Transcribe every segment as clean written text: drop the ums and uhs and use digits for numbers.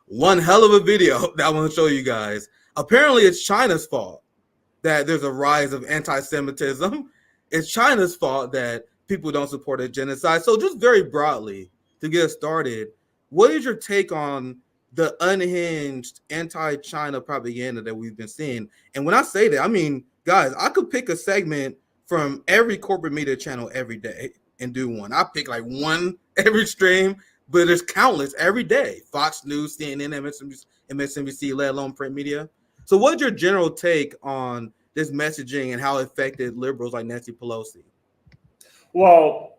one hell of a video that I want to show you guys. Apparently, it's China's fault that there's a rise of anti-Semitism. It's China's fault that people don't support a genocide. So, just very broadly, to get us started, what is your take on the unhinged anti-China propaganda that we've been seeing? And when I say that, I mean, guys, I could pick a segment from every corporate media channel every day and do one. I pick like one every stream, but there's countless every day. Fox News, CNN, MSNBC, let alone print media. So, what's your general take on this messaging and how it affected liberals like Nancy Pelosi? Well,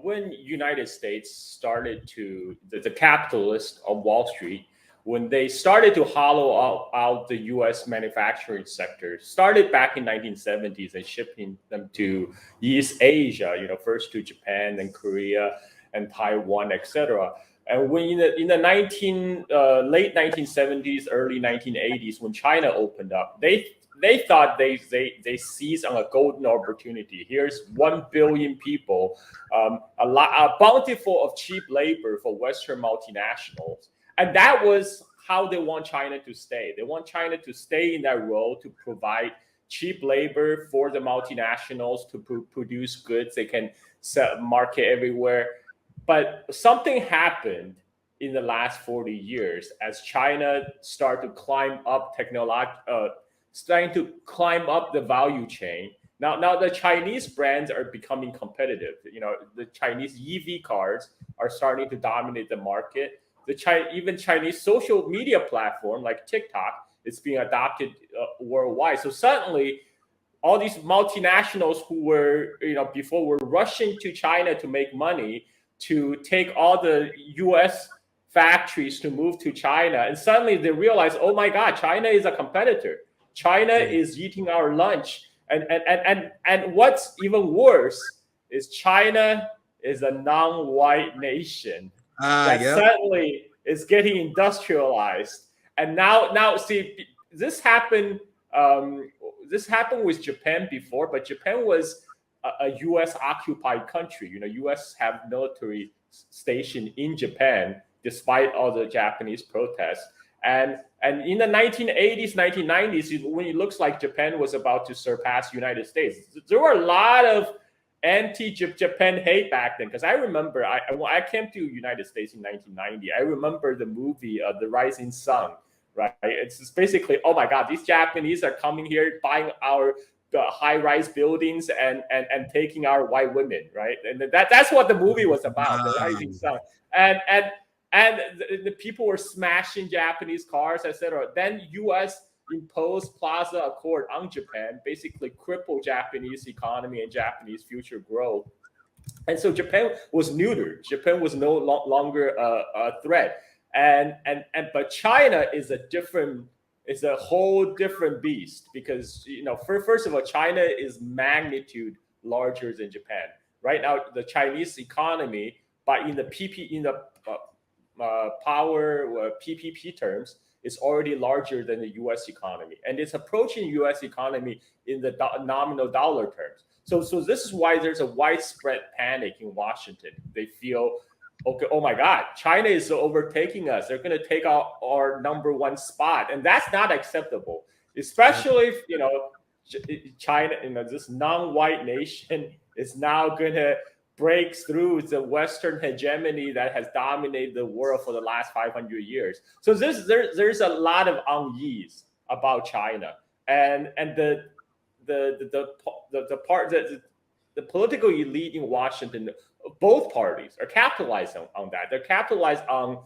when United States started to the capitalists of Wall Street, when they started to hollow out the U.S. manufacturing sector, started back in 1970s and shipping them to East Asia, first to Japan, then Korea and Taiwan, etc. And when in the late 1970s, early 1980s, when China opened up, they thought they seized on a golden opportunity. Here's 1 billion people, a bountiful of cheap labor for Western multinationals, and that was how they want China to stay. They want China to stay in that role to provide cheap labor for the multinationals to produce goods they can market everywhere. But something happened in the last 40 years as China started to climb up starting to climb up the value chain. Now the Chinese brands are becoming competitive. The Chinese EV cars are starting to dominate the market. Even Chinese social media platform like TikTok is being adopted worldwide. So suddenly, all these multinationals who were before were rushing to China to make money, to take all the U.S. factories to move to China, and suddenly they realize, oh my God, China is a competitor. China is eating our lunch. And what's even worse is China is a non-white nation that suddenly is getting industrialized. And now see, this happened with Japan before, but Japan was a U.S. occupied country. U.S. have military station in Japan despite all the Japanese protests. And in the 1980s, 1990s, when it looks like Japan was about to surpass United States, there were a lot of anti-Japan hate back then. Because I remember, I came to United States in 1990. I remember the movie The Rising Sun, right? It's basically, oh my God, these Japanese are coming here, buying our high-rise buildings and taking our white women, right? And that's what the movie was about, The Rising Sun. And the people were smashing Japanese cars, etc. Then U.S. imposed Plaza Accord on Japan, basically crippled Japanese economy and Japanese future growth. And so Japan was neutered. Japan was no longer a threat. But China is a whole different beast because first of all, China is magnitude larger than Japan. Right now, the Chinese economy, but in the power PPP terms, is already larger than the U.S. economy, and it's approaching U.S. economy in the nominal dollar terms. So this is why there's a widespread panic in Washington. They feel, okay, oh my God, China is overtaking us. They're going to take out our number one spot, and that's not acceptable. Especially if China, this non-white nation is now going to break through the Western hegemony that has dominated the world for the last 500 years. So there's a lot of unease about China, and the political elite in Washington, both parties are capitalizing on that. They're capitalized on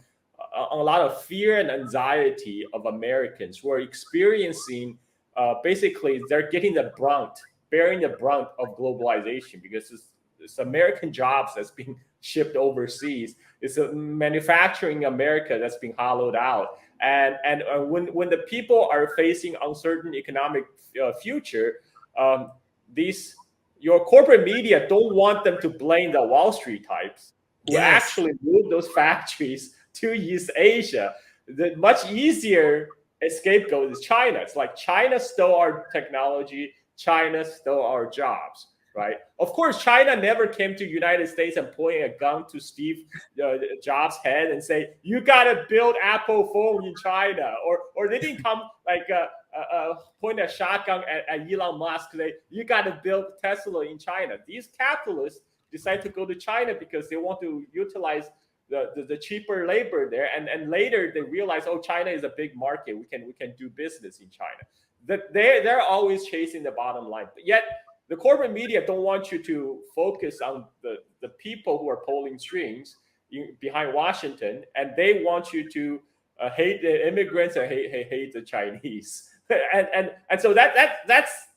a lot of fear and anxiety of Americans who are experiencing. Basically, they're bearing the brunt of globalization because it's American jobs that's being shipped overseas. It's a manufacturing America that's being hollowed out. And when the people are facing uncertain economic future, your corporate media don't want them to blame the Wall Street types who actually moved those factories to East Asia. The much easier scapegoat is China. It's like China stole our technology, China stole our jobs. right? Of course, China never came to United States and pointing a gun to Steve Jobs' head and say, "You got to build Apple phone in China," or they didn't come like point a shotgun at Elon Musk. Say, "You got to build Tesla in China." These capitalists decide to go to China because they want to utilize the cheaper labor there, and later they realize, oh, China is a big market. We can do business in China. That they're always chasing the bottom line, but yet the corporate media don't want you to focus on the people who are pulling strings behind Washington, and they want you to hate the immigrants and hate the Chinese, and so that's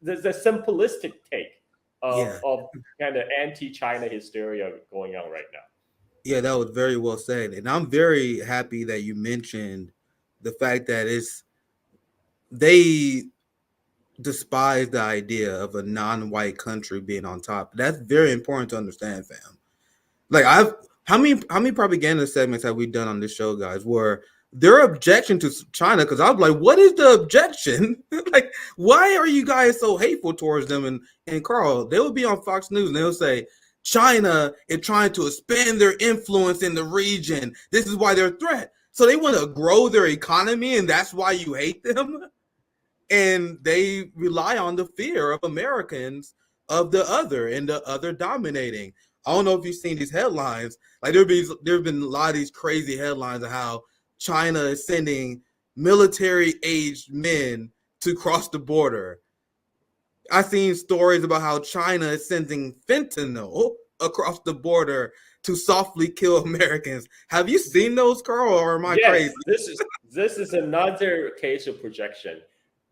the simplistic take Yeah. of kind of anti-China hysteria going on right now. Yeah, that was very well said. And I'm very happy that you mentioned the fact that they despise the idea of a non-white country being on top. That's very important to understand, fam. Like how many propaganda segments have we done on this show, guys, where their objection to China, because I was like, what is the objection? Like, why are you guys so hateful towards them? And Carl, they would be on Fox News and they'll say China is trying to expand their influence in the region. This is why they're a threat. So they want to grow their economy, and that's why you hate them. And they rely on the fear of Americans of the other and the other dominating. I don't know if you've seen these headlines. Like there have been a lot of these crazy headlines of how China is sending military-aged men to cross the border. I've seen stories about how China is sending fentanyl across the border to softly kill Americans. Have you seen those, Carl, or am I crazy? Yes, this is another case of projection.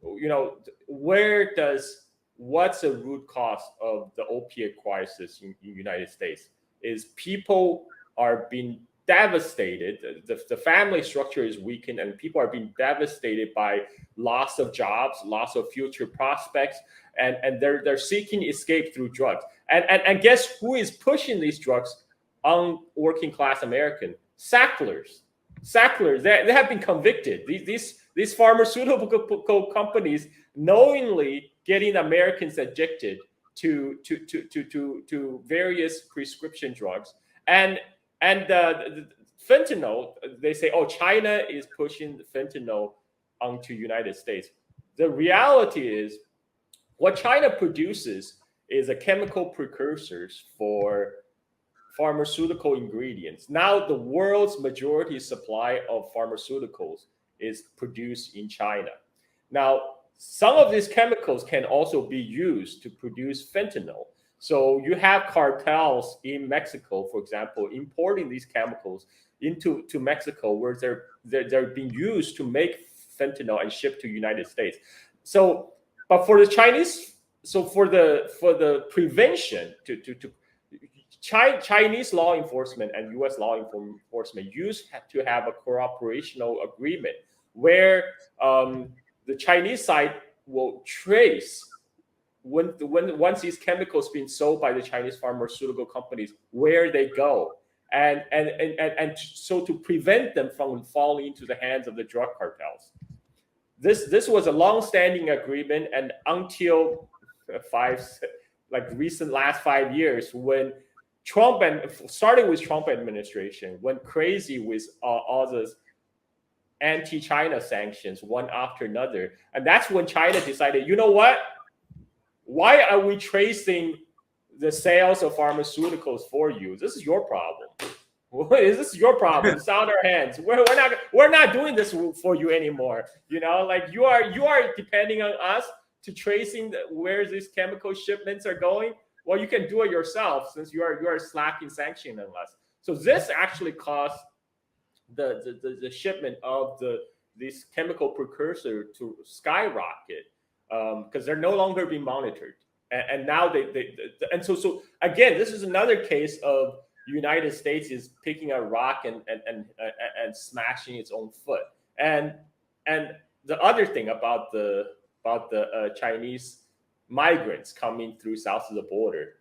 You know, what's the root cause of the opiate crisis in the United States? Is people are being devastated. The family structure is weakened, and people are being devastated by loss of jobs, loss of future prospects, and they're seeking escape through drugs. And guess who is pushing these drugs on working class American? Sacklers. They have been convicted. These pharmaceutical companies knowingly getting Americans addicted to various prescription drugs, and fentanyl. They say, oh, China is pushing fentanyl onto United States. The reality is, what China produces is a chemical precursors for pharmaceutical ingredients. Now, the world's majority supply of pharmaceuticals is produced in China. Now, some of these chemicals can also be used to produce fentanyl. So you have cartels in Mexico, for example, importing these chemicals into Mexico, where they're being used to make fentanyl and shipped to United States. So, but for the Chinese, so for the prevention to Chinese law enforcement and U.S. law enforcement used to have a cooperational agreement where the Chinese side will trace once these chemicals being sold by the Chinese pharmaceutical companies where they go, and so to prevent them from falling into the hands of the drug cartels. This was a long-standing agreement, and until last 5 years, when starting with Trump administration, went crazy with all this anti-China sanctions one after another, and that's when China decided, you know what? Why are we tracing the sales of pharmaceuticals for you? This is your problem. This is your problem. It's out of our hands. We're not doing this for you anymore. You know, like you are depending on us to tracing where these chemical shipments are going. Well, you can do it yourself since you are slacking sanctioning on us. So this actually caused the shipment of these chemical precursor to skyrocket because they're no longer being monitored. And now and so again, this is another case of United States is picking a rock and smashing its own foot. And the other thing about the Chinese migrants coming through south of the border.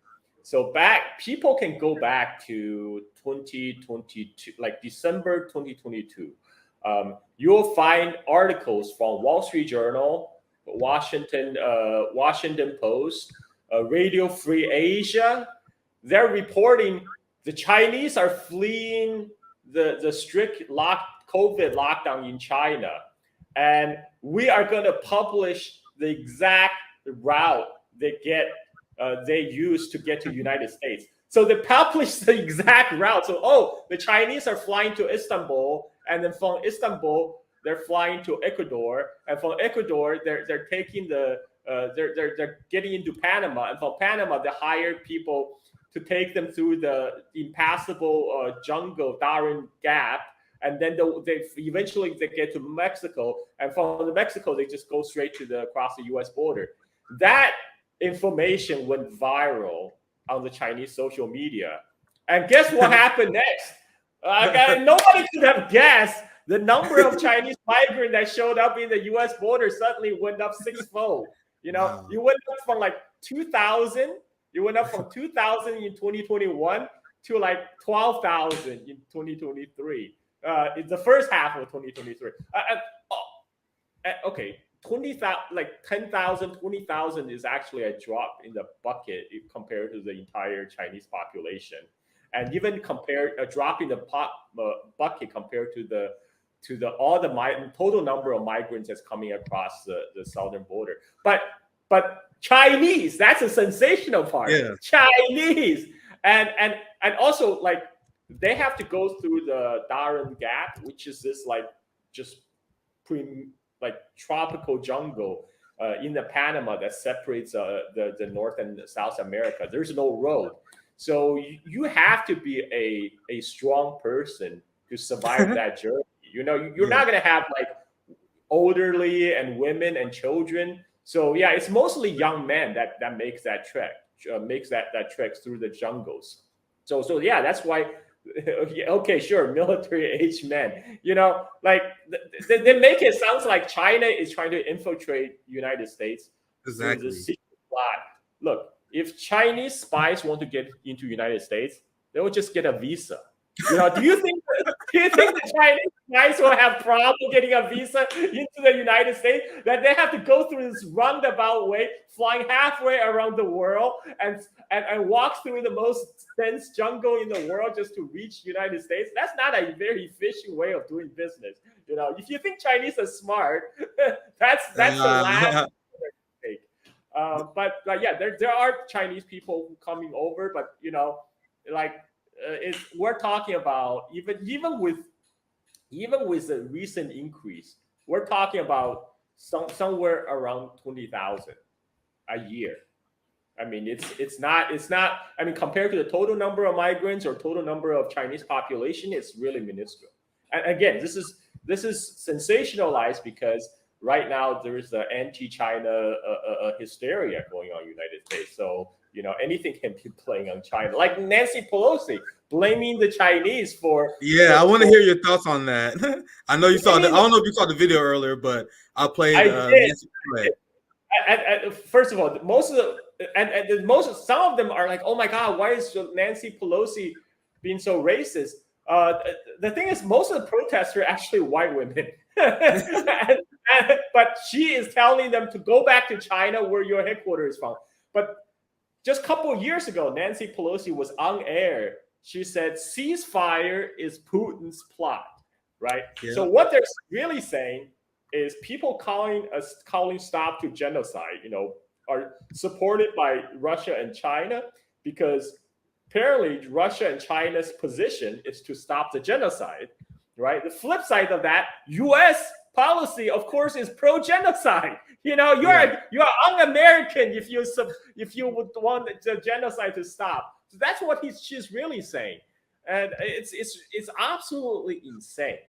So people can go back to 2022, like December 2022. You'll find articles from Wall Street Journal, Washington Post, Radio Free Asia. They're reporting the Chinese are fleeing the strict COVID lockdown in China, and we are going to publish the exact route they use to get to the United States. So they publish the exact route. So, the Chinese are flying to Istanbul, and then from Istanbul they're flying to Ecuador, and from Ecuador they're taking they're getting into Panama, and from Panama they hire people to take them through the impassable jungle, Darien Gap, and then they eventually get to Mexico, and from the Mexico they just go straight across the U.S. border. That information went viral on the Chinese social media, and guess what happened next? Nobody could have guessed the number of Chinese migrants that showed up in the U.S. border suddenly went up sixfold. Wow. You went up from like 2,000. You went up from 2,000 in 2021 to like 12,000 in 2023. In the first half of 2023. Okay, 20,000, like 10,000, 20,000 is actually a drop in the bucket compared to the entire Chinese population, and even a drop in the bucket compared to the total number of migrants that's coming across the southern border. But Chinese, that's a sensational part. Yeah. Chinese, and also like they have to go through the Darien Gap, which is this like just tropical jungle in the Panama that separates the North and South America. There's no road, so you have to be a strong person to survive that journey. You're not gonna have like elderly and women and children. So yeah, it's mostly young men that makes that trek, trek through the jungles. So yeah, that's why. Okay, sure, military-aged men. Like they make it sounds like China is trying to infiltrate the United States. Exactly. Through the secret plot. Look, if Chinese spies want to get into the United States, they will just get a visa. Do you think the Chinese guys will have problem getting a visa into the United States? That they have to go through this roundabout way, flying halfway around the world, and walk through the most dense jungle in the world just to reach the United States? That's not a very efficient way of doing business. If you think Chinese are smart, that's the last mistake. But yeah, there are Chinese people coming over, but we're talking about even with the recent increase, we're talking about somewhere around 20,000 a year. I mean, it's not. I mean, compared to the total number of migrants or total number of Chinese population, it's really minuscule. And again, this is sensationalized because right now there is the anti-China hysteria going on in the United States. So anything can be playing on China, like Nancy Pelosi blaming the Chinese for. Yeah, I want to hear your thoughts on that. I know you saw I don't know if you saw the video earlier, but I played. Nancy. First of all, some of them are like, oh my God, why is Nancy Pelosi being so racist? The thing is, most of the protesters are actually white women. But she is telling them to go back to China where your headquarters is from. But just a couple of years ago, Nancy Pelosi was on air. She said ceasefire is Putin's plot, right? Yeah. So what they're really saying is people calling stop to genocide, are supported by Russia and China, because apparently Russia and China's position is to stop the genocide, right? The flip side of that, U.S. policy, of course, is pro-genocide. You're un-American if you would want the genocide to stop. So that's what she's really saying, and it's absolutely insane.